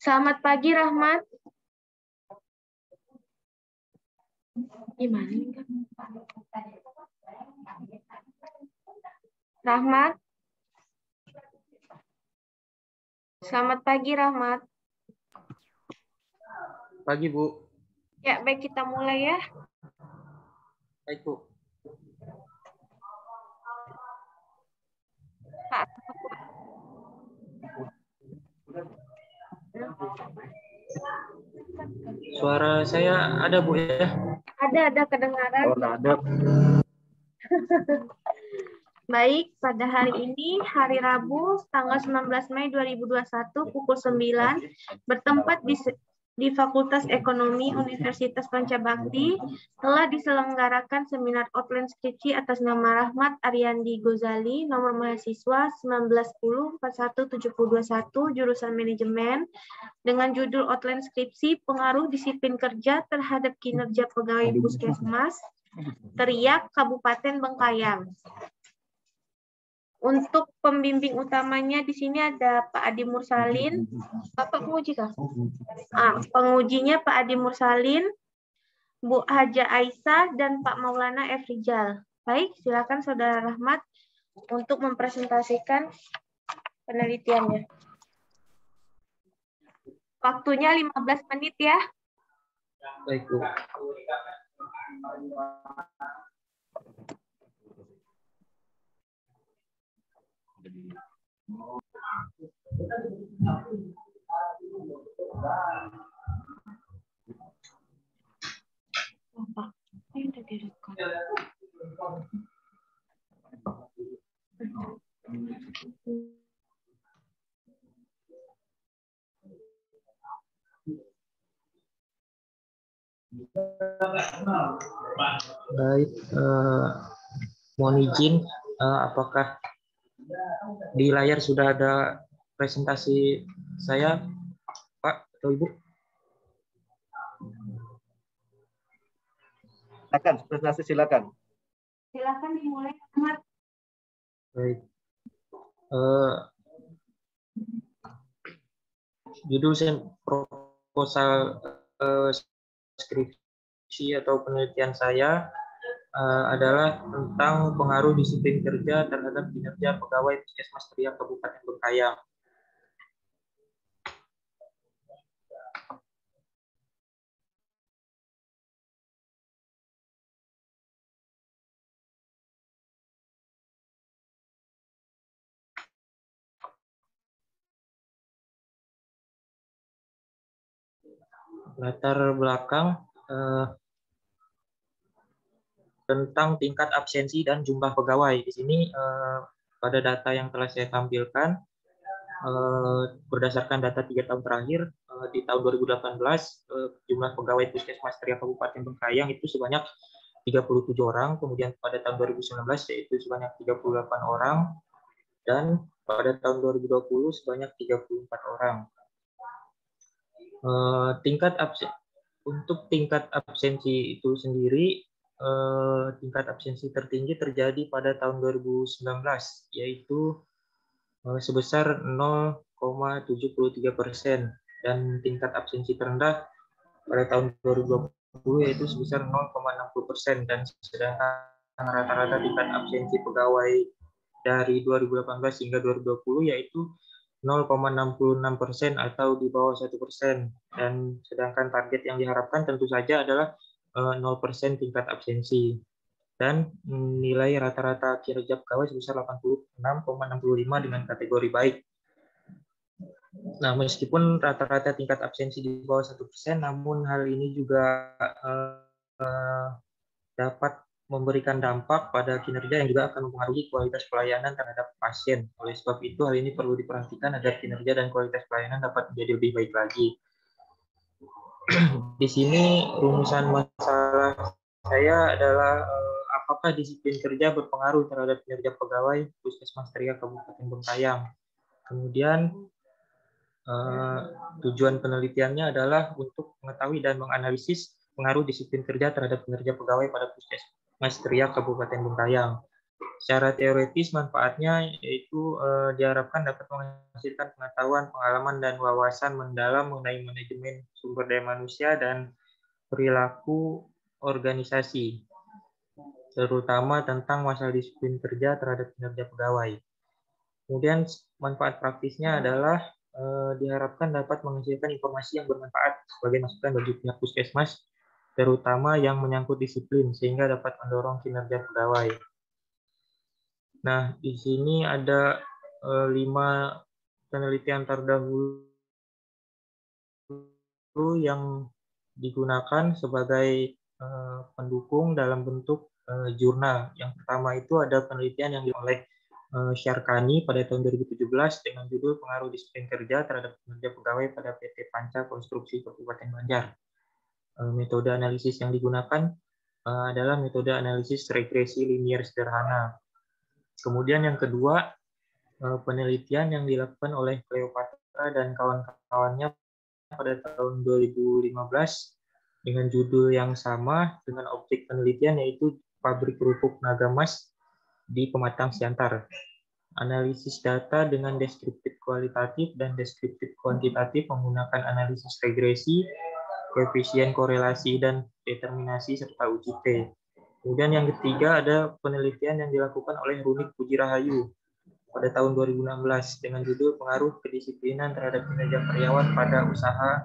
Selamat pagi, Rahmat. Gimana ini, Kak? Rahmat. Selamat pagi, Rahmat. Pagi, Bu. Ya, baik, kita mulai ya. Baik, Bu. Pak. Suara saya ada, Bu, ya? Ada kedengaran. Oh, ada. Baik, pada hari ini, hari Rabu, tanggal 19 Mei 2021, pukul 9, bertempat di Fakultas Ekonomi Universitas Pancabakti, telah diselenggarakan seminar outline skripsi atas nama Rahmat Ariandi Ghazali, nomor mahasiswa 1910417021, jurusan manajemen, dengan judul outline skripsi, pengaruh disiplin kerja terhadap kinerja pegawai Puskesmas Teriak Kabupaten Bengkayang. Untuk pembimbing utamanya di sini ada Pak Adi Mursalin. Bapak penguji kah? Pengujinya Pak Adi Mursalin, Bu Haja Aisyah, dan Pak Maulana F. Rijal. Baik, silakan Saudara Rahmat untuk mempresentasikan penelitiannya. Waktunya 15 menit ya. Baik, Bu. Baik, mohon izin, apakah di layar sudah ada presentasi saya, Pak atau Ibu? Silakan, presentasi silakan. Silakan dimulai, Ahmad. Baik. Judul proposal skripsi atau penelitian saya adalah tentang pengaruh disiplin kerja terhadap kinerja pegawai Puskesmas Teriak Kabupaten Bengkayang. Latar belakang tentang tingkat absensi dan jumlah pegawai. Di sini pada data yang telah saya tampilkan, berdasarkan data 3 tahun terakhir, di tahun 2018 jumlah pegawai Puskesmas Teriak Kabupaten Bengkayang itu sebanyak 37 orang, kemudian pada tahun 2019 yaitu sebanyak 38 orang, dan pada tahun 2020 sebanyak 34 orang. Untuk tingkat absensi itu sendiri, tingkat absensi tertinggi terjadi pada tahun 2019, yaitu sebesar 0,73%, dan tingkat absensi terendah pada tahun 2020 yaitu sebesar 0,60%, dan sedangkan rata-rata tingkat absensi pegawai dari 2018 hingga 2020 yaitu 0,66% atau di bawah 1%, dan sedangkan target yang diharapkan tentu saja adalah 0% tingkat absensi, dan nilai rata-rata kinerja pegawai sebesar 86,65 dengan kategori baik. Nah, meskipun rata-rata tingkat absensi di bawah 1%, namun hal ini juga dapat memberikan dampak pada kinerja yang juga akan mempengaruhi kualitas pelayanan terhadap pasien. Oleh sebab itu, hal ini perlu diperhatikan agar kinerja dan kualitas pelayanan dapat menjadi lebih baik lagi. Di sini rumusan masalah saya adalah apakah disiplin kerja berpengaruh terhadap kinerja pegawai Puskesmas Teriak Kabupaten Bengkayang. Kemudian tujuan penelitiannya adalah untuk mengetahui dan menganalisis pengaruh disiplin kerja terhadap kinerja pegawai pada Puskesmas Teriak Kabupaten Bengkayang. Secara teoretis manfaatnya yaitu diharapkan dapat menghasilkan pengetahuan, pengalaman, dan wawasan mendalam mengenai manajemen sumber daya manusia dan perilaku organisasi, terutama tentang masalah disiplin kerja terhadap kinerja pegawai. Kemudian manfaat praktisnya adalah diharapkan dapat menghasilkan informasi yang bermanfaat sebagai masukan bagi pihak puskesmas, terutama yang menyangkut disiplin, sehingga dapat mendorong kinerja pegawai. Nah, di sini ada 5 penelitian terdahulu yang digunakan sebagai pendukung dalam bentuk jurnal. Yang pertama itu ada penelitian yang dilakukan oleh Syarkani pada tahun 2017 dengan judul Pengaruh Disiplin Kerja terhadap Kinerja Pegawai pada PT Panca Konstruksi Kabupaten Banjar. Metode analisis yang digunakan adalah metode analisis regresi linier sederhana. Kemudian yang kedua, penelitian yang dilakukan oleh Cleopatra dan kawan-kawannya pada tahun 2015 dengan judul yang sama dengan objek penelitian yaitu pabrik kerupuk Nagamas di Pematang Siantar. Analisis data dengan deskriptif kualitatif dan deskriptif kuantitatif menggunakan analisis regresi, koefisien korelasi dan determinasi serta uji T. Kemudian yang ketiga ada penelitian yang dilakukan oleh Runik Puji Rahayu pada tahun 2016 dengan judul Pengaruh Kedisiplinan terhadap Kinerja Karyawan pada Usaha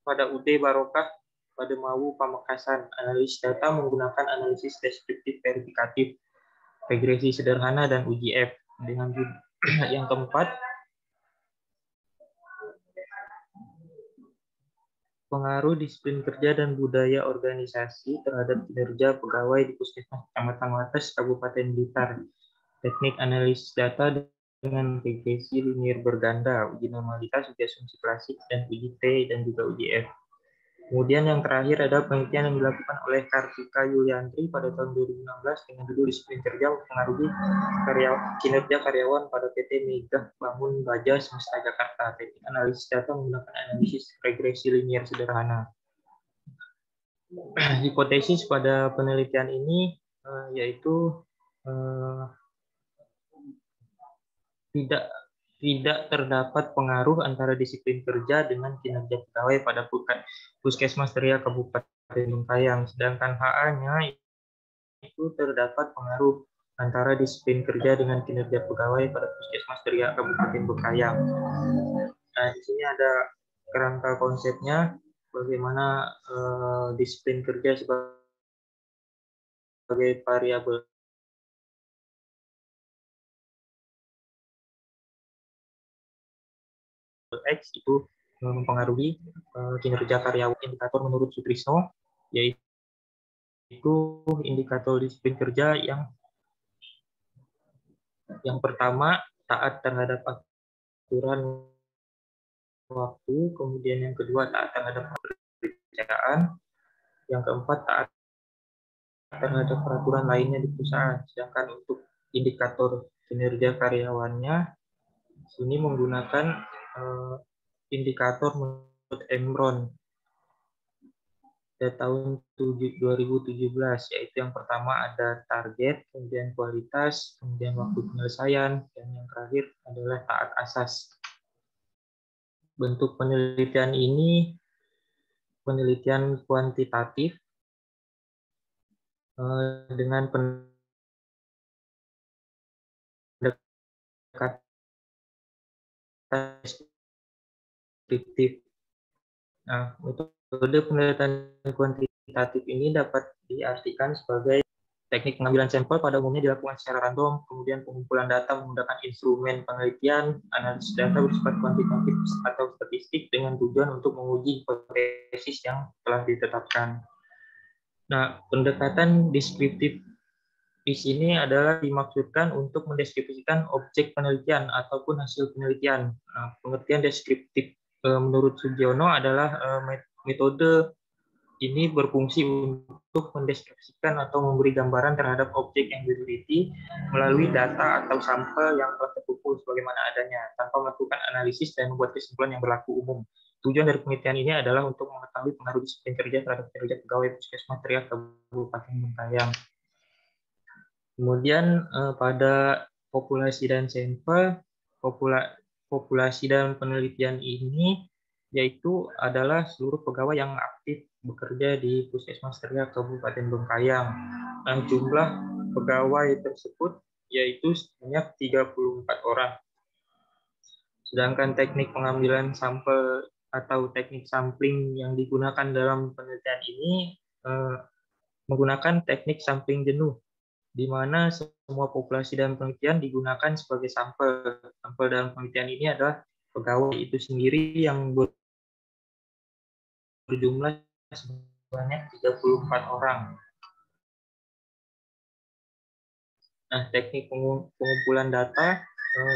pada UT Barokah pada Mawu Pamekasan. Analisis data menggunakan analisis deskriptif verifikatif, regresi sederhana, dan uji F. Dengan yang keempat, pengaruh disiplin kerja dan budaya organisasi terhadap kinerja pegawai di Puskesmas Kecamatan Wates, Kabupaten Blitar. Teknik analisis data dengan regresi linier berganda, uji normalitas, uji asumsi klasik, dan uji T, dan juga uji F. Kemudian yang terakhir ada penelitian yang dilakukan oleh Kartika Yuliantri pada tahun 2016 dengan judul Disiplin Kerja mempengaruhi kinerja karyawan pada PT Megah Bangun Baja Semesta Jakarta. Teknik analisis data menggunakan analisis regresi linier sederhana. Hipotesis pada penelitian ini yaitu tidak terdapat pengaruh antara disiplin kerja dengan kinerja pegawai pada Puskesmas Tria Kabupaten Bengkayang, sedangkan HA-nya itu terdapat pengaruh antara disiplin kerja dengan kinerja pegawai pada Puskesmas Tria Kabupaten Bengkayang. Nah, di sini ada kerangka konsepnya bagaimana disiplin kerja sebagai variabel X itu mempengaruhi kinerja karyawan. Indikator menurut Sutrisno yaitu indikator disiplin kerja yang pertama taat terhadap aturan waktu, kemudian yang kedua taat terhadap kepercayaan, yang keempat taat terhadap peraturan lainnya di perusahaan. Sedangkan untuk indikator kinerja karyawannya sini menggunakan indikator menurut Emron pada tahun 2017, yaitu yang pertama ada target, kemudian kualitas, kemudian waktu penyelesaian, dan yang terakhir adalah taat asas. Bentuk penelitian ini penelitian kuantitatif dengan pendekatan deskriptif. Nah, metode penelitian kuantitatif ini dapat diartikan sebagai teknik pengambilan sampel pada umumnya dilakukan secara random, kemudian pengumpulan data menggunakan instrumen penelitian, analisis data bersifat kuantitatif atau statistik dengan tujuan untuk menguji hipotesis yang telah ditetapkan. Nah, pendekatan deskriptif di sini adalah dimaksudkan untuk mendeskripsikan objek penelitian ataupun hasil penelitian. Nah, pengertian deskriptif menurut Sugiono adalah metode ini berfungsi untuk mendeskripsikan atau memberi gambaran terhadap objek yang diteliti melalui data atau sampel yang telah terkumpul sebagaimana adanya, tanpa melakukan analisis dan membuat kesimpulan yang berlaku umum. Tujuan dari penelitian ini adalah untuk mengetahui pengaruh disiplin kerja terhadap kinerja pegawai Puskesmas Tria Kabupaten Bengkayang. Kemudian pada populasi dan sampel, populasi dan penelitian ini yaitu adalah seluruh pegawai yang aktif bekerja di Puskesmas Teriak Kabupaten Bengkayang. Nah, jumlah pegawai tersebut yaitu sebanyak 34 orang. Sedangkan teknik pengambilan sampel atau teknik sampling yang digunakan dalam penelitian ini menggunakan teknik sampling jenuh, di mana semua populasi dan penelitian digunakan sebagai sampel. Sampel dalam penelitian ini adalah pegawai itu sendiri yang berjumlah sebanyak 34 orang. Nah, teknik pengumpulan data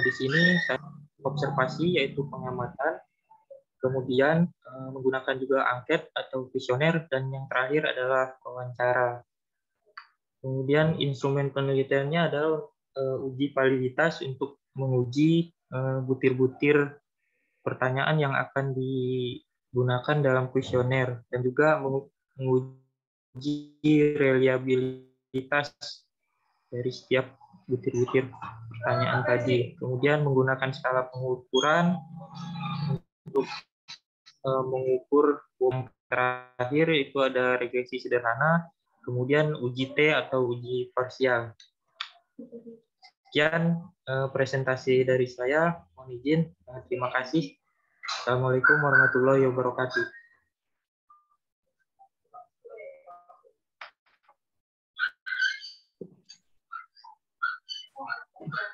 di sini observasi yaitu pengamatan, kemudian menggunakan juga angket atau kuesioner, dan yang terakhir adalah wawancara. Kemudian instrumen penelitiannya adalah uji validitas untuk menguji butir-butir pertanyaan yang akan digunakan dalam kuesioner, dan juga menguji reliabilitas dari setiap butir-butir pertanyaan tadi. Kemudian menggunakan skala pengukuran untuk mengukur yang terakhir itu ada regresi sederhana, kemudian uji T atau uji parsial. Sekian presentasi dari saya. Mohon izin. Terima kasih. Assalamualaikum warahmatullahi wabarakatuh.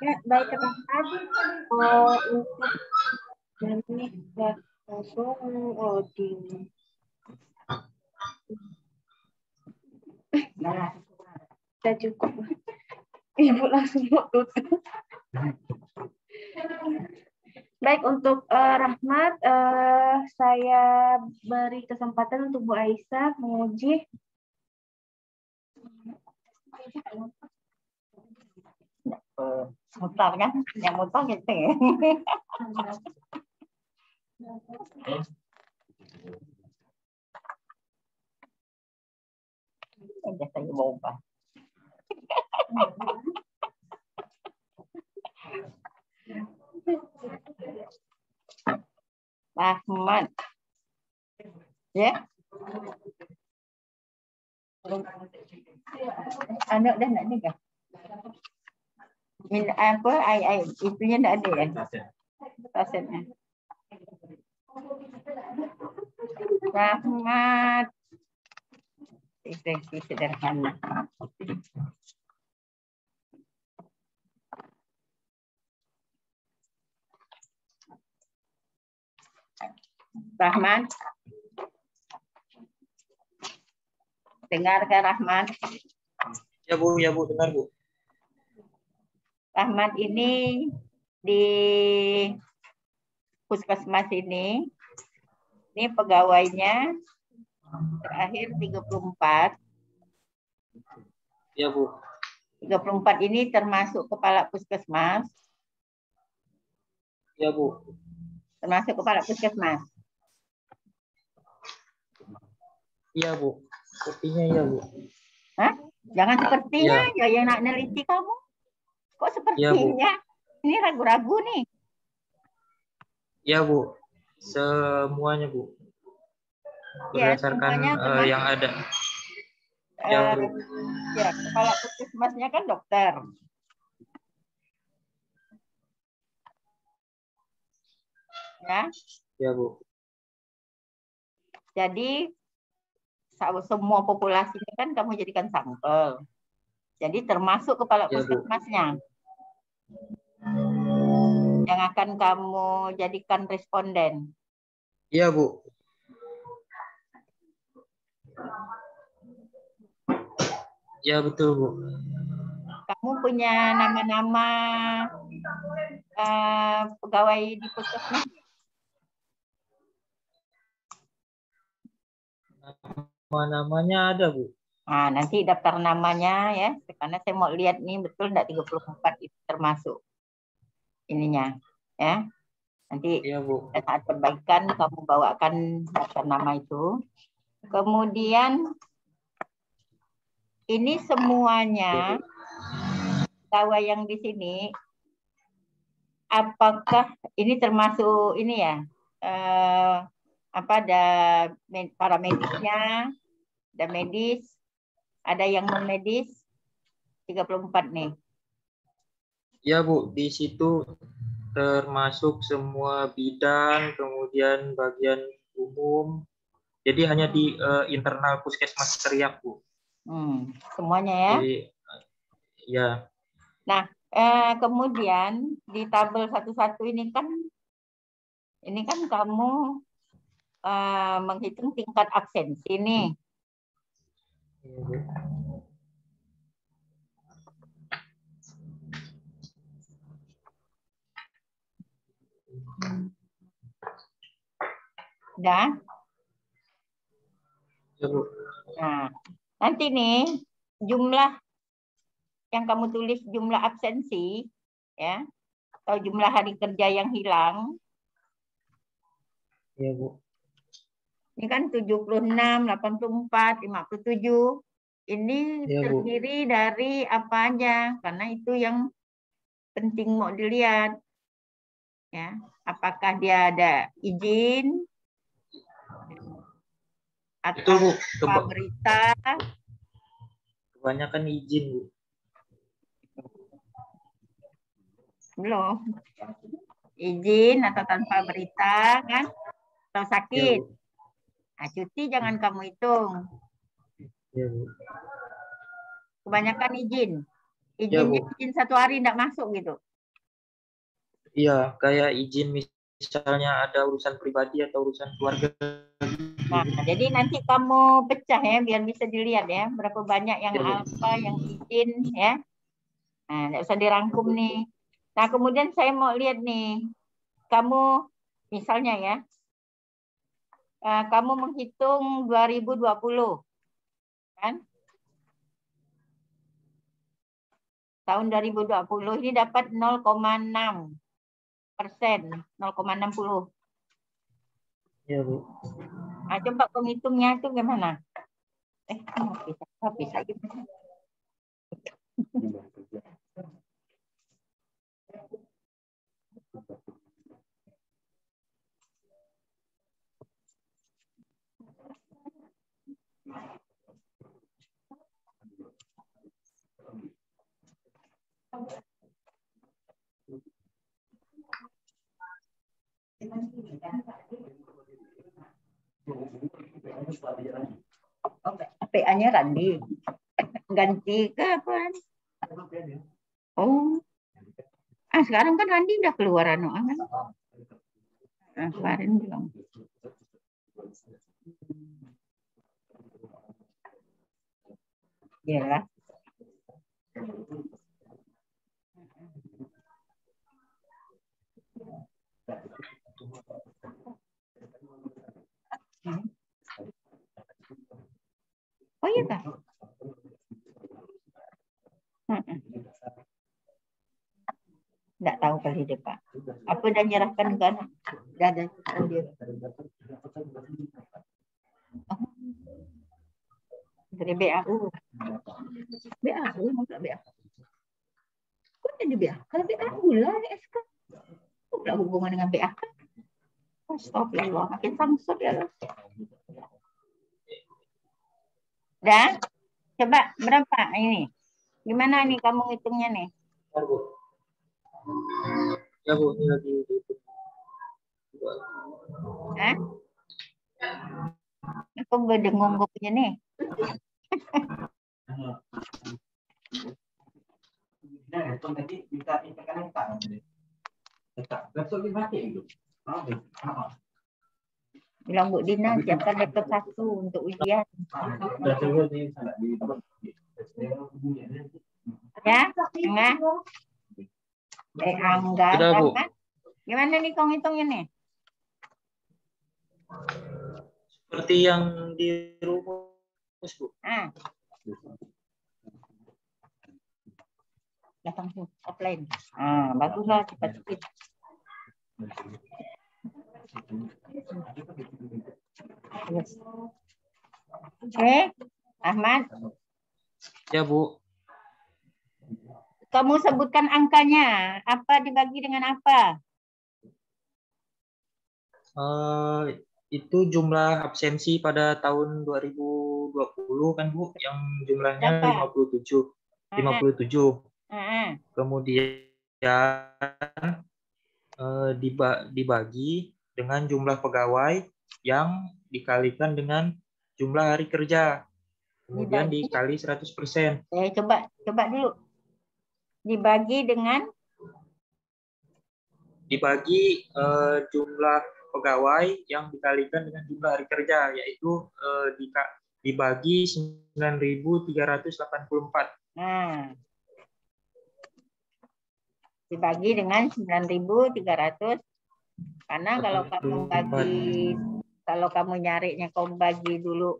Ya, baik teman-teman. Untuk ini sudah langsung loading. Nah, sudah cukup. Ibu langsung mau tutup. Baik, untuk Rahmat, saya beri kesempatan untuk Bu Aisyah menguji. Mutar kan, yang mutar gitu ya. Udah saya boba. Rahmat, ya. Anak dah nak nikah. Min apa? Itunya tidak ada ya? Tasetnya. Rahmat. Ekspresi sederhana. Rahmat. Dengarkan Rahmat. Ya Bu, dengar Bu. Rahmat ini di Puskesmas ini pegawainya terakhir 34. Ya Bu. 34 ini termasuk kepala Puskesmas. Ya Bu. Termasuk kepala Puskesmas. Iya Bu. Sepertinya iya Bu. Hah? Jangan sepertinya Ya. ya yang nak neliti kamu. Kok Ya, Bu. sepertinya? Ini ragu-ragu nih. Ya Bu. Semuanya Bu. Ya, Berdasarkan semuanya yang ada. Ya Bu. Ya, kepala Puskesmasnya kan dokter. Ya. Ya Bu. Jadi semua populasinya kan kamu jadikan sampel. Jadi termasuk kepala Ya, Bu. Puskesmasnya. Yang akan kamu jadikan responden. Iya Bu. Ya betul Bu. Kamu punya nama-nama pegawai di Puskesmas? Namanya ada Bu. Nah, nanti daftar namanya ya, karena saya mau lihat nih betul enggak 34 itu termasuk ininya ya. Nanti Iya Bu. saat perbaikan kamu bawakan daftar nama itu. Kemudian ini semuanya pegawai yang di sini, apakah ini termasuk ini ya? Apa ada para medisnya, ada medis, ada yang non medis, 34 nih. Ya Bu, di situ termasuk semua bidang, kemudian bagian umum. Jadi hanya di internal puskesmas teriak Bu. Semuanya ya. Jadi ya. Nah, kemudian di tabel 11 ini kan kamu menghitung tingkat absensi nih. Udah? Ya, Bu. Nah, nanti nih jumlah yang kamu tulis jumlah absensi ya atau jumlah hari kerja yang hilang. Ya, Bu. Ini kan 76, 84, 57. Ini Ya, Bu. terdiri dari apa aja? Karena itu yang penting mau dilihat. Ya, apakah dia ada izin atau Bu. berita? Kebanyakan izin, Bu. Belum. Izin atau tanpa berita kan? Atau sakit? Ya, Bu. Nah, cuti jangan kamu hitung. Ya, Bu. Kebanyakan izin. Ya, Izinnya Bu. izin 1 hari tidak masuk gitu. Iya, kayak izin misalnya ada urusan pribadi atau urusan keluarga. Nah, jadi nanti kamu pecah ya, biar bisa dilihat ya, berapa banyak yang Ya, Bu. apa, yang izin ya. Nah, tidak usah dirangkum nih. Nah, kemudian saya mau lihat nih, kamu misalnya ya, kamu menghitung 2020, kan? Tahun 2020 ini dapat 0,6%, 0,60. Ya, Bu. Nah, coba penghitungnya itu gimana? Bisa gimana? PA-nya Randi ganti ke apa? Oh, sekarang kan Randi udah keluar kan? Kemarin belum. Ya. Oh iya Kak. Nggak tahu kali deh Pak. Apa udah nyerahkan kan? Udah ada dia. Oh. Dari BAU. BAU enggak BAU. Kok jadi BAU? Kalau BAU lah SK. Kok enggak hubungan dengan BAU? Astagfirullah, makin samsut ya. Dah? Coba berapa ini? Gimana nih kamu hitungnya nih? Ya, Bu, ini lagi. Aku berdengung punya nih. Bilang Bu Dina siapkan laptop 1 untuk ujian. Ya, enggak? Angga, berapa? Gimana nih kau hitungnya nih? Seperti yang di rumus, Bu. Datang tuh, offline. Baguslah cepat-cepat. Oke, Ahmad. Ya, Bu. Kamu sebutkan angkanya. Apa dibagi dengan apa? Itu jumlah absensi pada tahun 2020 kan Bu, yang jumlahnya Berapa? 57. 57. Kemudian dibagi dengan jumlah pegawai yang dikalikan dengan jumlah hari kerja. Kemudian dikali 100%. Coba dulu. Dibagi dengan? Dibagi jumlah pegawai yang dikalikan dengan jumlah hari kerja, yaitu dibagi 9.384. Nah, dibagi dengan 9.300. Karena kalau kamu nyarinya kamu bagi dulu,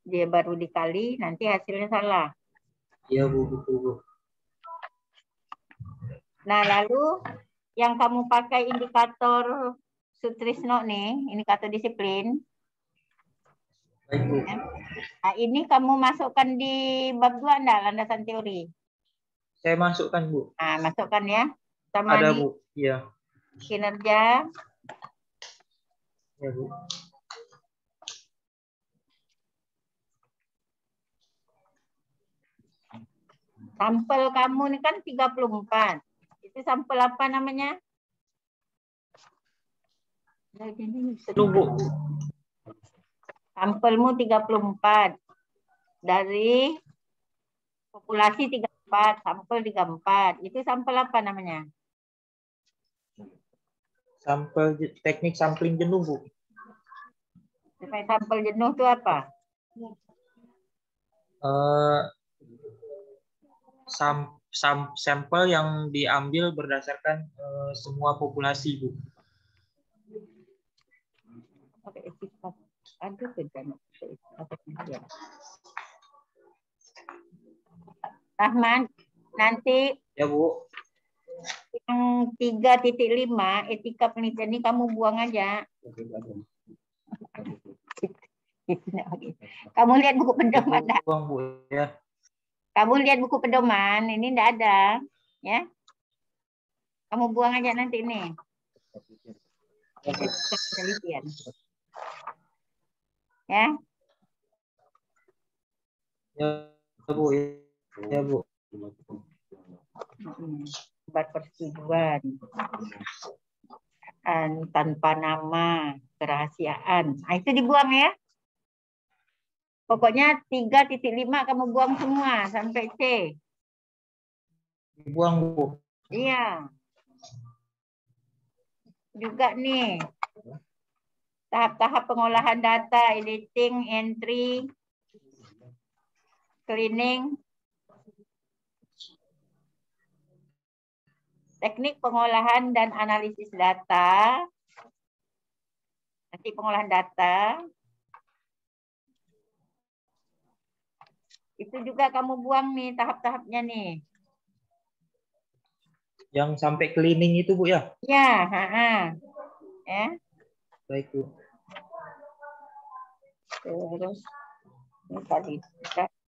dia baru dikali, nanti hasilnya salah. Iya Bu, betul Bu. Nah, lalu yang kamu pakai indikator Sutrisno nih, indikator disiplin. Baik Bu. Nah, ini kamu masukkan di bab 2 enggak, landasan teori? Saya masukkan Bu. Nah, masukkan ya. Sama ada nih, Bu, iya. kinerja. Ya Bu. Sampel kamu ini kan 34. Itu sampel apa namanya? Itu Bu. Sampelmu 34. Dari populasi 34, sampel 34. Itu sampel apa namanya? Sampel teknik sampling jenuh Bu. Sampel jenuh itu apa? Sampel yang diambil berdasarkan semua populasi Bu. Rahman, nanti Ya Bu. yang 3.5 etika penelitian ini kamu buang aja. Kamu lihat buku pedoman. Buang Bu ya. Kamu lihat buku pedoman, ini enggak ada, ya. Kamu buang aja nanti ini. Penelitian. Ya. Ya Bu. Ya Bu. Buat persetujuan. Tanpa nama, kerahasiaan. Nah, itu dibuang ya. Pokoknya 3.5 kamu buang semua sampai C. Buang Bu. Iya. Juga nih. Tahap-tahap pengolahan data, editing, entry, cleaning. Teknik pengolahan dan analisis data. Nanti pengolahan data. Itu juga kamu buang nih tahap-tahapnya nih. Yang sampai cleaning itu Bu ya? Ya, ya. Baik Bu. Terus ini tadi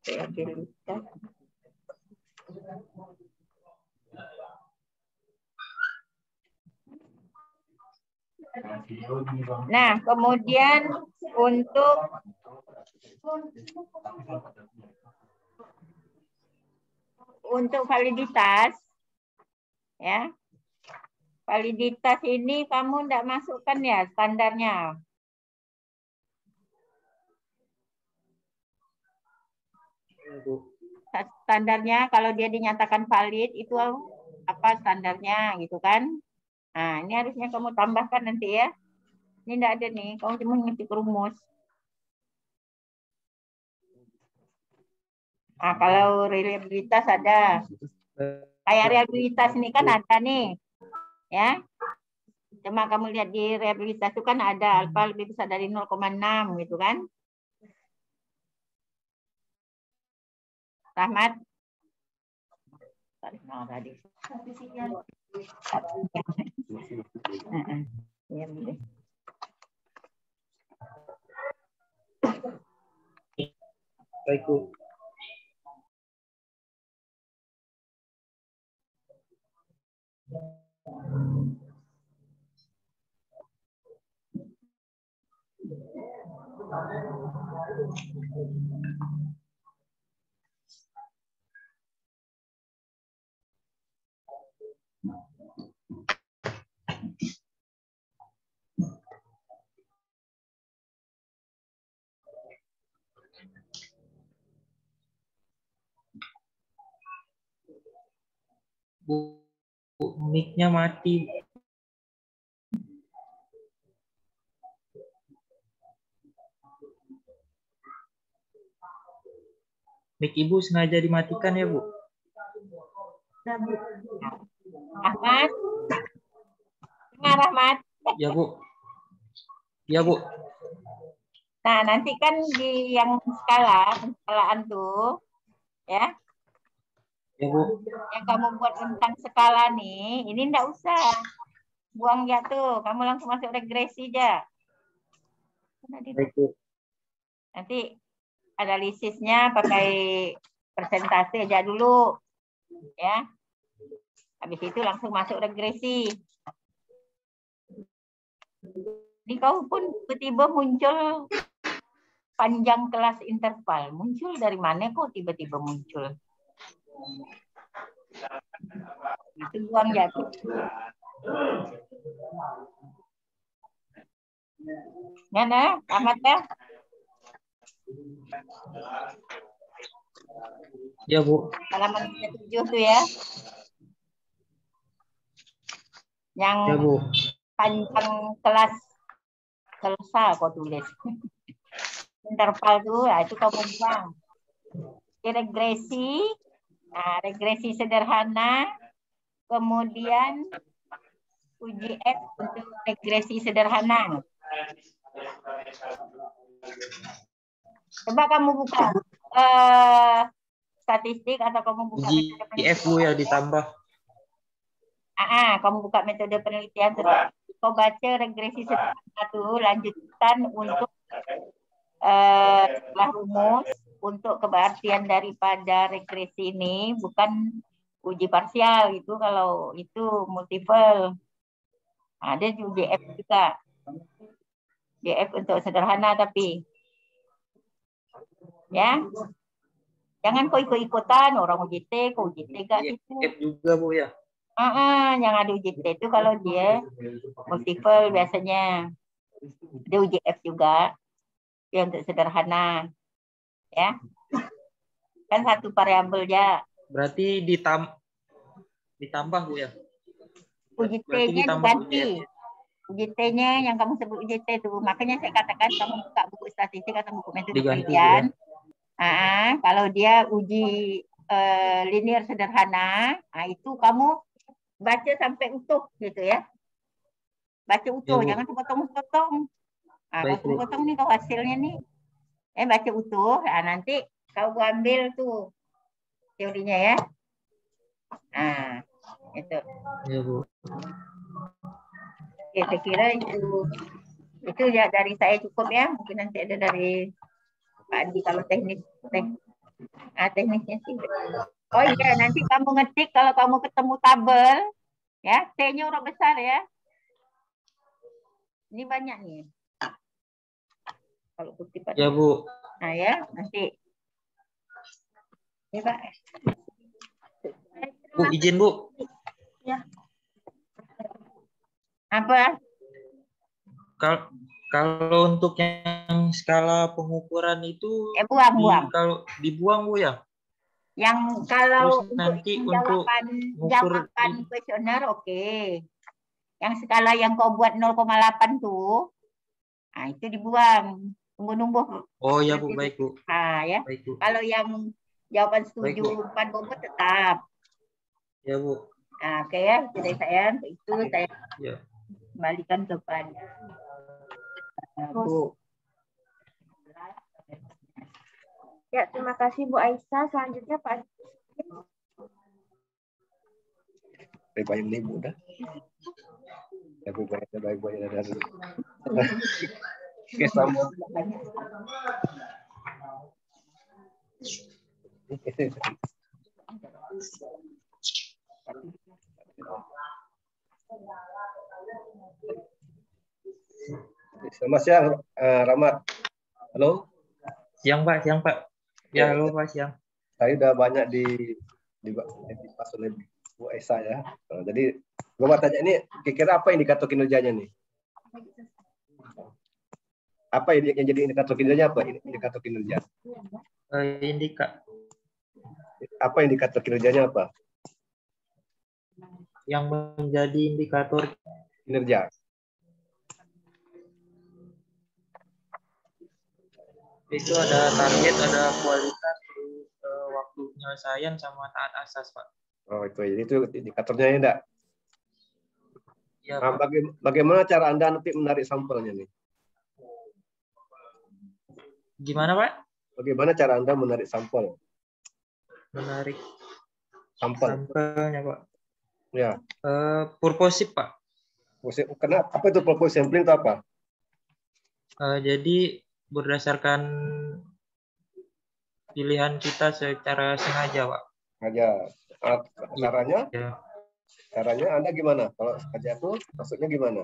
kita Nah, kemudian untuk validitas, ya, validitas ini kamu tidak masukkan ya standarnya. Standarnya kalau dia dinyatakan valid itu apa standarnya gitu kan? Nah, ini harusnya kamu tambahkan nanti ya. Ini enggak ada nih, kamu cuma ngetik rumus. Nah, kalau reliabilitas ada. Kayak reliabilitas ini kan ada nih. Ya. Cuma kamu lihat di reliabilitas itu kan ada alfa lebih besar dari 0,6 gitu kan. Rahmat. Nah, tadi. Ya, boleh. Baik Bu. Bu, mic-nya mati. Mic Ibu sengaja dimatikan ya, Bu? Ahmad, dengar Ahmad. Ya, Bu. Ya, Bu. Nah, nanti kan di yang skalaan tuh, ya, Ya, Bu. yang kamu buat tentang skala nih, ini enggak usah. Buang ya tuh, kamu langsung masuk regresi aja. Baik, Bu. Nanti analisisnya pakai presentasi aja dulu, ya. Habis itu langsung masuk regresi. Jadi kau pun tiba-tiba muncul panjang kelas interval. Muncul dari mana kok tiba-tiba muncul? Itu buang jatuh. Mana? Ahmad ya? Ya, Bu. Halaman 37 tuh ya. Yang Ya, Bu. panjang kelas selesai kau tulis. Interval tuh, ya, itu kamu buang. Regresi, nah, regresi sederhana, kemudian uji F untuk regresi sederhana. Coba kamu buka statistik atau kamu buka Uji F, Bu, ya ditambah. Kamu buka metode penelitian terus kau baca regresi sederhana tuh lanjutan untuk setelah rumus untuk keberartian daripada regresi ini bukan uji parsial itu kalau itu multiple. Ada uji F juga. JF untuk sederhana tapi ya jangan kau ikut-ikutan orang uji T, kau uji T gak itu. F juga, Bu, ya. Yang ada uji T itu kalau dia multiple biasanya. Ada uji F juga yang untuk sederhana. Ya. Kan satu variabel ya. Berarti ditambah, Bu, ya. Uji T-nya diganti. Uji T-nya yang kamu sebut uji T itu. Makanya saya katakan kamu buka buku statistik atau buku metode penelitian. Ya. Kalau dia uji linear sederhana, itu kamu baca sampai utuh gitu ya. Baca utuh, ya, jangan sepotong-sepotong. Kalau potong nih kau hasilnya nih. Baca utuh, nanti kau ambil tuh teorinya ya. Itu. Ya, Bu. Oke, saya kira itu ya dari saya cukup ya. Mungkin nanti ada dari Pak Adi kalau teknisnya sih. Oh iya, nanti kamu ngetik kalau kamu ketemu tabel, ya, T-nya huruf besar ya. Ini banyak nih. Kalau kutipan. Ya, Bu. Nah ya, nanti. Ya, Pak. Bu, izin, Bu. Ya. Apa? Kalau untuk yang skala pengukuran itu buang. kalau dibuang, Bu, ya. Yang kalau terus nanti untuk jawaban kuesioner oke. Yang skala yang kau buat 0,8 tuh, itu dibuang. Tunggu-nunggu. Oh ya, Bu, baik, Bu. Ya. Baik, Bu. Kalau yang jawaban setuju 4 bobot tetap. Ya, Bu. Oke ya, jadi saya itu saya kembalikan kepada Bu. Ya, terima kasih Bu Aisyah. Selanjutnya Pak. Baik-baik ini Bu dah. Baik-baik dari. Oke, sama. Selamat siang, Rahmat. Halo, Siang Pak, siang Pak. Ya, halo Pak, siang. saya udah banyak dibahas oleh Bu Esa ya. Jadi gue mau tanya ini, kira-kira apa indikator kinerjanya nih? Apa yang jadi indikator kinerjanya apa? Indikator kinerja. Apa indikator kinerjanya apa? Yang menjadi indikator Kinerja. itu ada target, ada kualitas, terus waktu penyelesaian sama taat asas Pak. Oh itu indikatornya ya enggak? Ya, Nah, Pak. bagaimana cara Anda nanti menarik sampelnya nih? Gimana Pak? Bagaimana cara Anda menarik sampel? Menarik Sampelnya Pak. Ya. Purposif Pak. Kenapa? Apa itu purpose sampling itu apa? Jadi berdasarkan pilihan kita secara sengaja Pak. Sengaja. Caranya? Ya. Caranya Anda gimana? Kalau sengaja itu maksudnya gimana?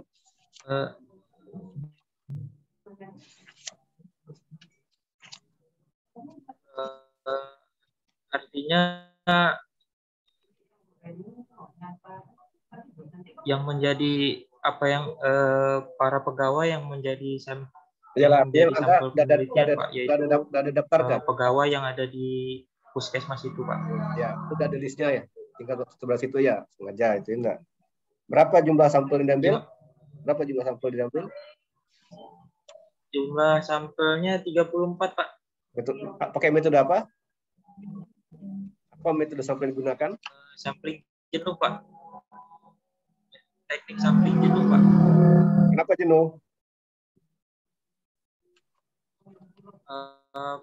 Artinya yang menjadi apa yang para pegawai yang menjadi Iyalah, artinya Anda sampel penelitian Pak, yaitu ada daftar kan? pegawai yang ada di puskesmas itu Pak. Ya, itu ada listnya ya. Tinggal sebelah situ ya, sengaja itu enggak. Berapa jumlah sampel yang diambil? Berapa jumlah sampel diambil? Jumlah sampelnya 34 Pak. Pakai metode apa? Apa metode sampel yang digunakan? Sampling jenuh Pak. Teknik sampling jenuh Pak. Kenapa jenuh?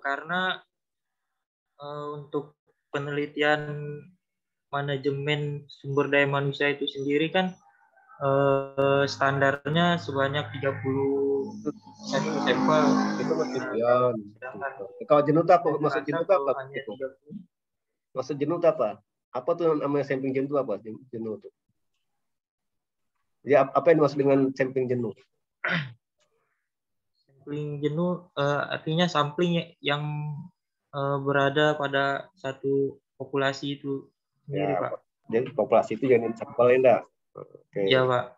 Karena untuk penelitian manajemen sumber daya manusia itu sendiri kan standarnya sebanyak 30 sampel. Itu ya. Kalau jenuh itu apa? Maksud jenuh itu apa? Maksud jenuh itu apa? Apa tuh namanya sampling jenuh itu apa? Jenuh itu. Ya, apa yang dimaksud dengan sampling jenuh? Sampling jenuh artinya sampling yang berada pada satu populasi itu sendiri Ya, Pak. Jadi populasi itu jadi sampel enggak? Oke. Ya Pak.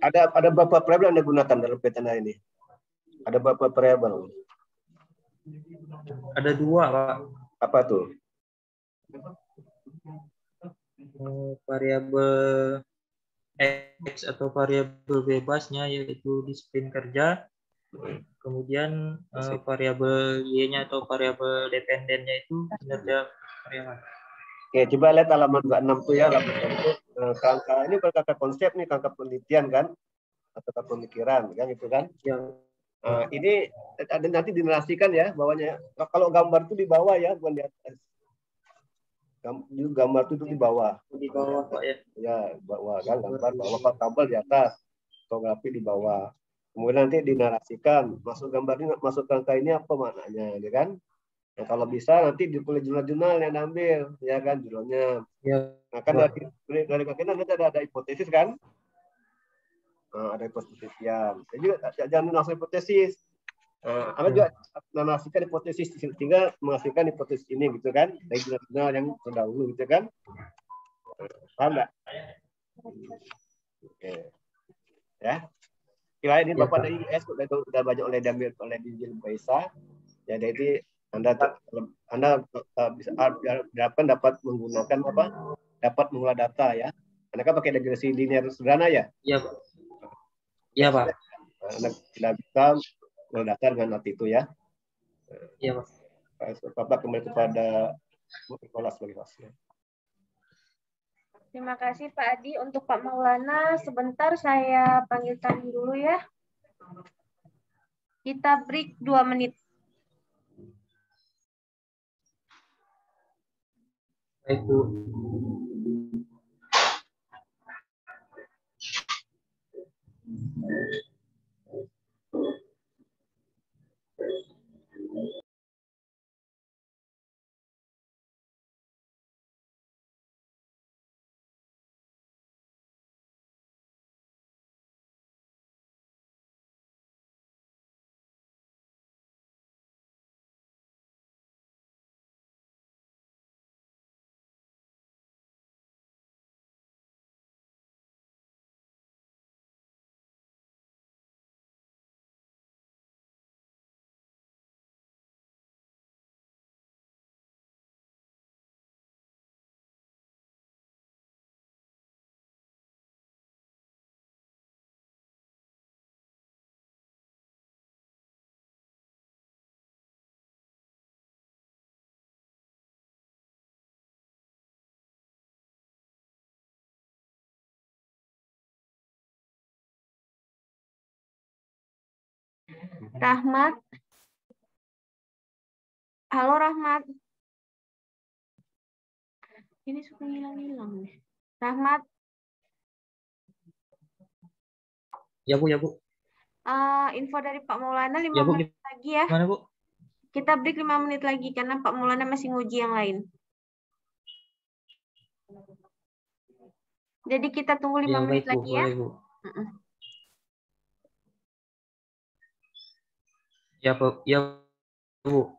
Ada berapa variabel yang Anda gunakan dalam petana ini? Ada berapa variabel? Ada 2 Pak. Apa tuh? Variabel X atau variabel bebasnya yaitu disiplin kerja. Kemudian variabel Y-nya atau variabel dependennya itu kinerja karyawan. Oke, coba lihat halaman 26 tuh ya, halaman itu kerangka ini berkata konsep nih, kerangka penelitian kan, atau pemikiran kan itu kan. Ya. Ini ada nanti dinarasikan ya bawahnya. Kalau gambar itu di bawah ya, bukan di atas. Gambar itu di bawah. Di bawah Pak ya. Ya, bawah kan gambar bawah, kalau tabel di atas, fotografi di bawah. Kemudian nanti dinarasikan, masuk gambar ini, masuk kerangka ini apa maknanya, ya kan? Nah, kalau bisa nanti ditulis jurnal-jurnal yang ambil, ya kan judulnya. Ya. Nah, kan dari kakinan nanti ada hipotesis kan? Nah, ada hipotesis sekian. Jadi jangan langsung hipotesis. Anda juga menarasikan hipotesis sehingga menghasilkan hipotesis ini gitu kan? Dari jurnal yang terdahulu gitu kan? Paham nggak? Oke. Ya. Kira ini Bapak dari IS sudah banyak oleh diambil oleh Dinjil Baisa. Ya, jadi Anda bisa dapat menggunakan apa? Dapat mengolah data ya. Anda kan pakai regresi linear sederhana ya? Iya Pak. Iya Pak. Anda tidak bisa mengolah data dengan arti itu ya. Iya Pak. Bapak kembali kepada Nicholas sebagai hostnya. Terima kasih Pak Adi. Untuk Pak Maulana, sebentar saya panggilkan dulu ya. Kita break 2 menit. Baik Bu. Rahmat. Halo Rahmat. Ini suka hilang-hilang nih. Rahmat. Ya Bu, ya Bu. Info dari Pak Maulana 5 Ya Bu, menit lagi ya. gimana Bu? Kita break 5 menit lagi karena Pak Maulana masih nguji yang lain. Jadi kita tunggu 5 Ya menit baik Bu, lagi ya. boleh Bu. Ya Bu, ya Bu.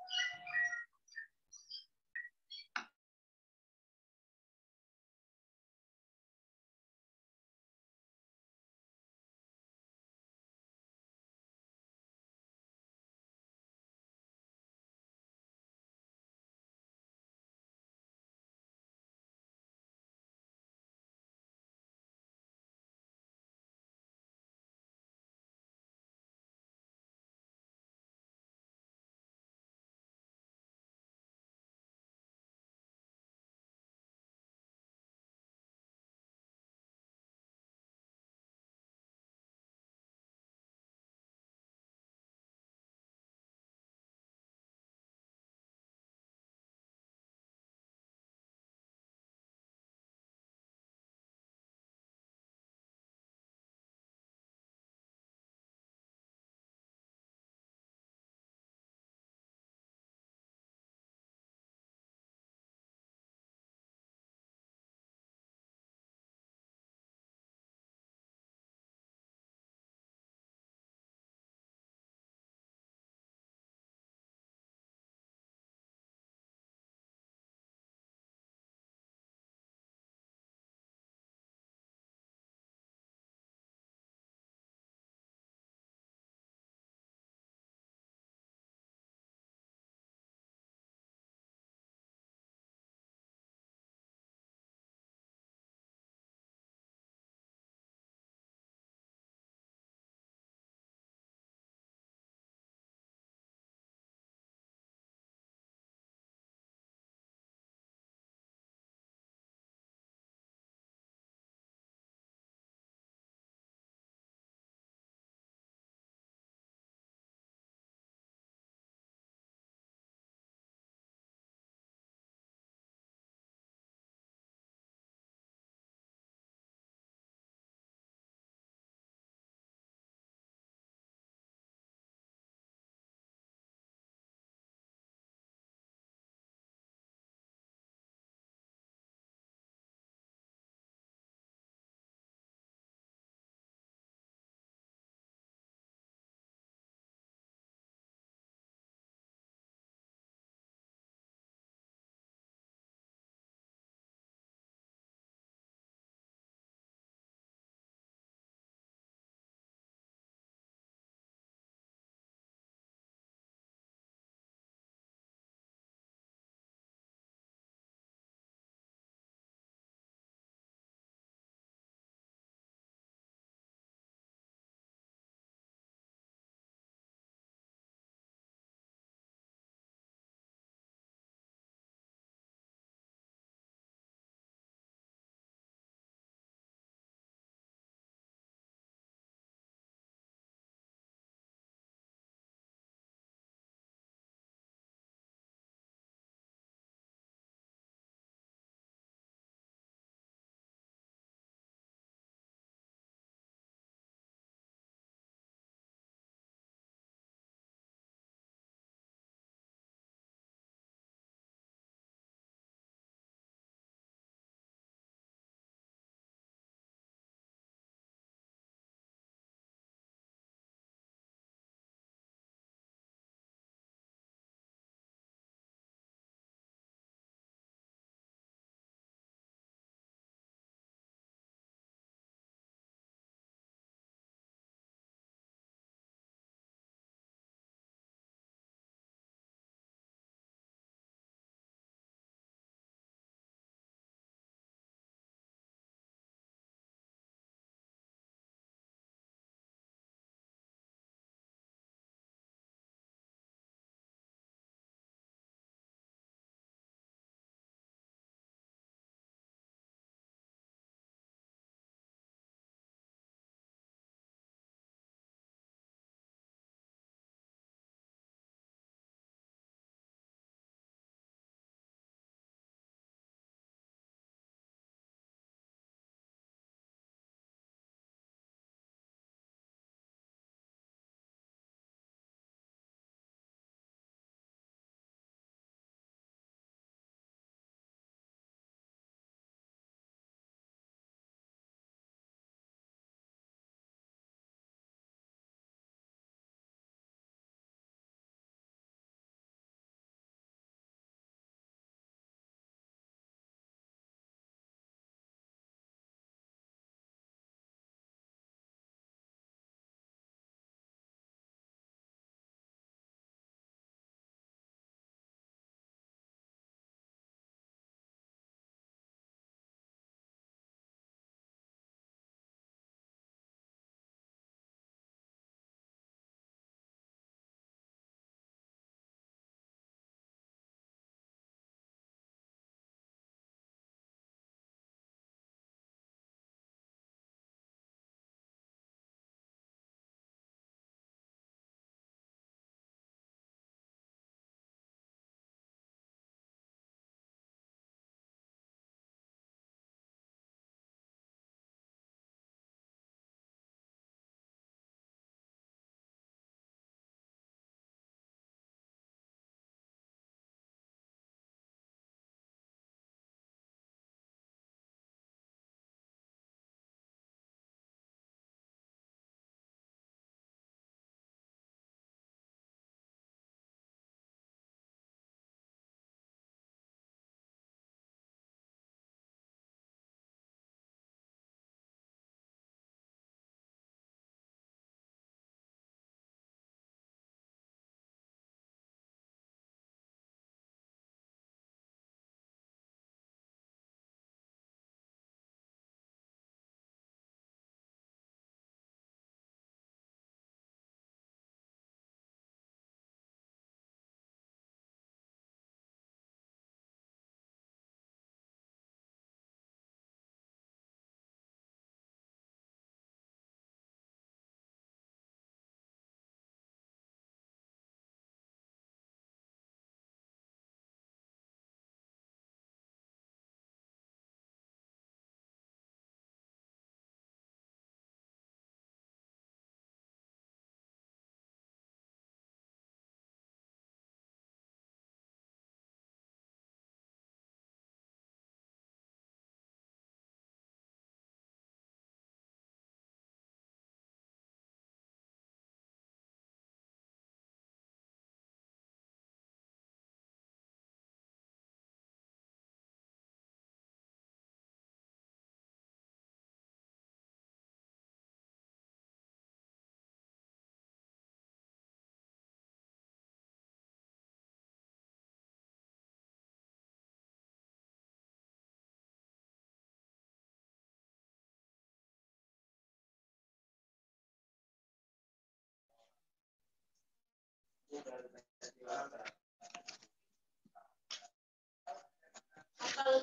Kalau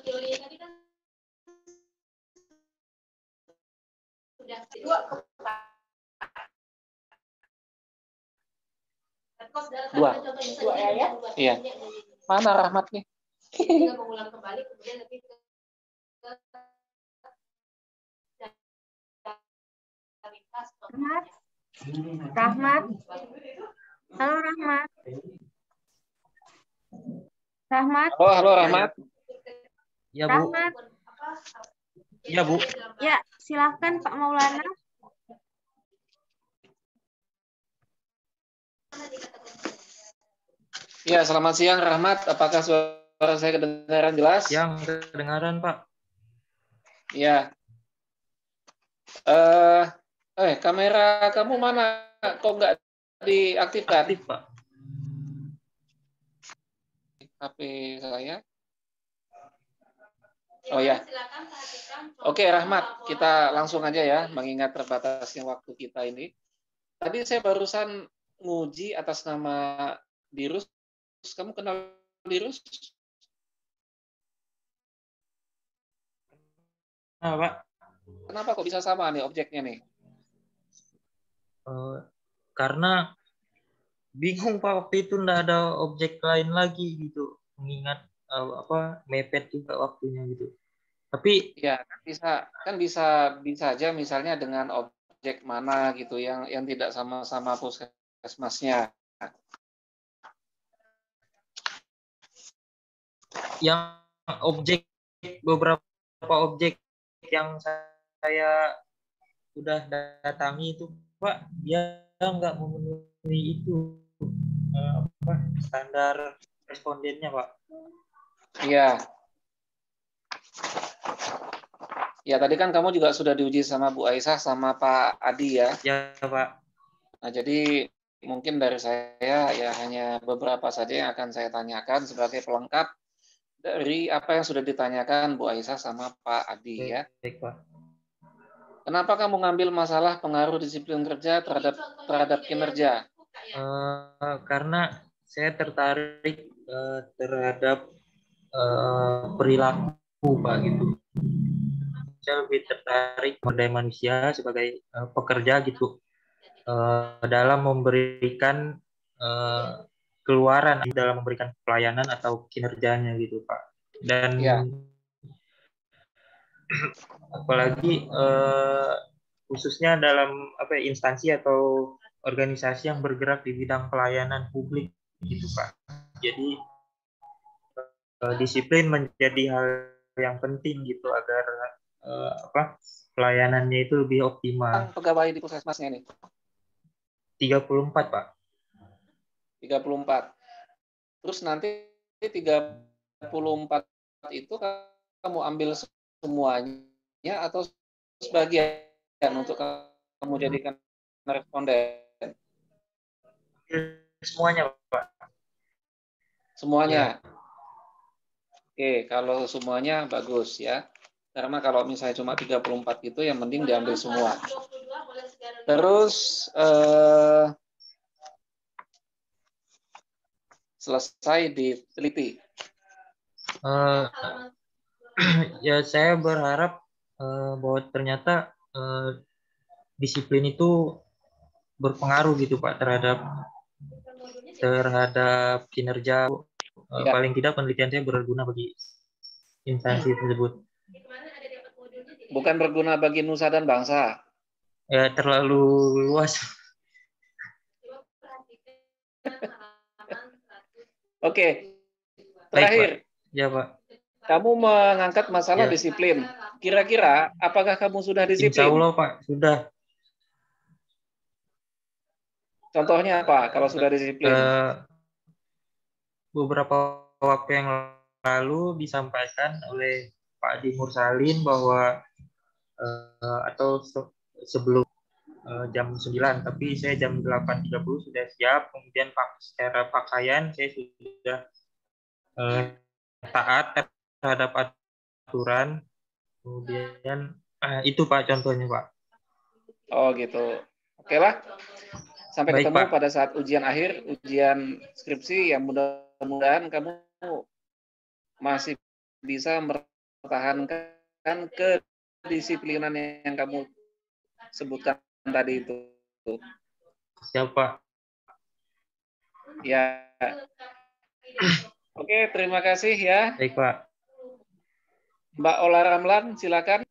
teori tadi kan sudah dua. Dua ya? Iya. Mana Rahmat nih? Tinggal mengulang kembali, kemudian nanti ke Rahmat. Rahmat. Halo Rahmat. Rahmat. Halo Rahmat. Ya, Bu. Rahmat. Ya, Bu. Ya, silahkan Pak Maulana. Ya, selamat siang Rahmat. Apakah suara saya kedengaran jelas? Yang kedengaran, Pak. Ya. Kamera kamu mana? Kok nggak diaktifkan? Aktif, Pak. HP saya. Oh ya. Oke, Rahmat, kita langsung aja ya, mengingat terbatasnya waktu kita ini. Tadi saya barusan nguji atas nama Dirus. Kamu kenal Dirus? Nah, Pak. Kenapa kok bisa sama nih objeknya nih? Karena bingung, Pak, waktu itu nggak ada objek lain lagi gitu. Mengingat mepet juga waktunya gitu. Tapi ya kan bisa aja misalnya dengan objek mana gitu yang tidak sama-sama puskesmasnya. yang beberapa objek yang saya sudah datangi itu, Pak, dia nggak memenuhi itu standar respondennya, Pak. Iya. Ya, tadi kan kamu juga sudah diuji sama Bu Aisyah sama Pak Adi ya. Ya, Pak. Nah, jadi mungkin dari saya ya hanya beberapa saja yang akan saya tanyakan sebagai pelengkap dari apa yang sudah ditanyakan Bu Aisyah sama Pak Adi ya. Baik, Pak. Kenapa kamu ngambil masalah pengaruh disiplin kerja terhadap kinerja? Karena saya tertarik terhadap perilaku, Pak, gitu. Saya lebih tertarik pada manusia sebagai pekerja gitu, dalam memberikan keluaran dalam memberikan pelayanan atau kinerjanya gitu, Pak. Dan ya, apalagi khususnya dalam instansi atau organisasi yang bergerak di bidang pelayanan publik gitu, Pak. Jadi disiplin menjadi hal yang penting gitu agar pelayanannya itu lebih optimal. Pegawai di puskesmasnya nih? 34, Pak. 34. Terus nanti 34 itu kamu ambil semuanya atau sebagian untuk kamu jadikan responden? Semuanya, Pak. Semuanya. Ya. Oke, kalau semuanya bagus ya. Karena kalau misalnya cuma 34 itu yang mending diambil semua. Terus selesai diteliti. Ya, saya berharap bahwa ternyata disiplin itu berpengaruh gitu, Pak, terhadap kinerja. Ya. Paling tidak penelitian saya berguna bagi instansi tersebut. Bukan berguna bagi nusa dan bangsa. Ya, terlalu luas. Oke. Terakhir. Baik, Pak. Ya, Pak. Kamu mengangkat masalah disiplin. Kira-kira apakah kamu sudah disiplin? Insya Allah, Pak, sudah. Contohnya apa kalau sudah disiplin? Beberapa waktu yang lalu disampaikan oleh Pak Adi Mursalin bahwa atau sebelum jam 9, tapi saya jam 8.30 sudah siap, kemudian secara pakaian saya sudah taat terhadap aturan, kemudian itu, Pak, contohnya, Pak. Oh gitu. Oke lah. Sampai Baik, ketemu Pak. pada saat ujian akhir, ujian skripsi, yang mudah-mudahan kamu masih bisa mempertahankan kedisiplinan yang kamu sebutkan tadi itu. Siap, Pak. Ya. Oke, terima kasih ya. Baik, Pak. Mbak Ola Ramlan, silakan.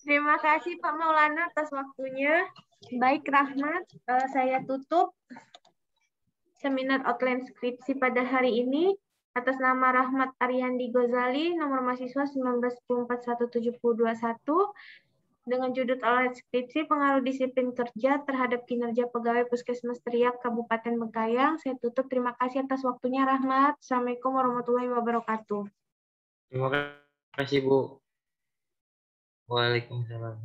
Terima kasih Pak Maulana atas waktunya. Baik Rahmat, saya tutup seminar outline skripsi pada hari ini. Atas nama Rahmat Ariandi Gozali, nomor mahasiswa 19417121, dengan judul outline skripsi pengaruh disiplin kerja terhadap kinerja pegawai Puskesmas Teriak Kabupaten Bengkayang. Saya tutup. Terima kasih atas waktunya Rahmat. Assalamualaikum warahmatullahi wabarakatuh. Terima kasih, Bu. Waalaikumsalam.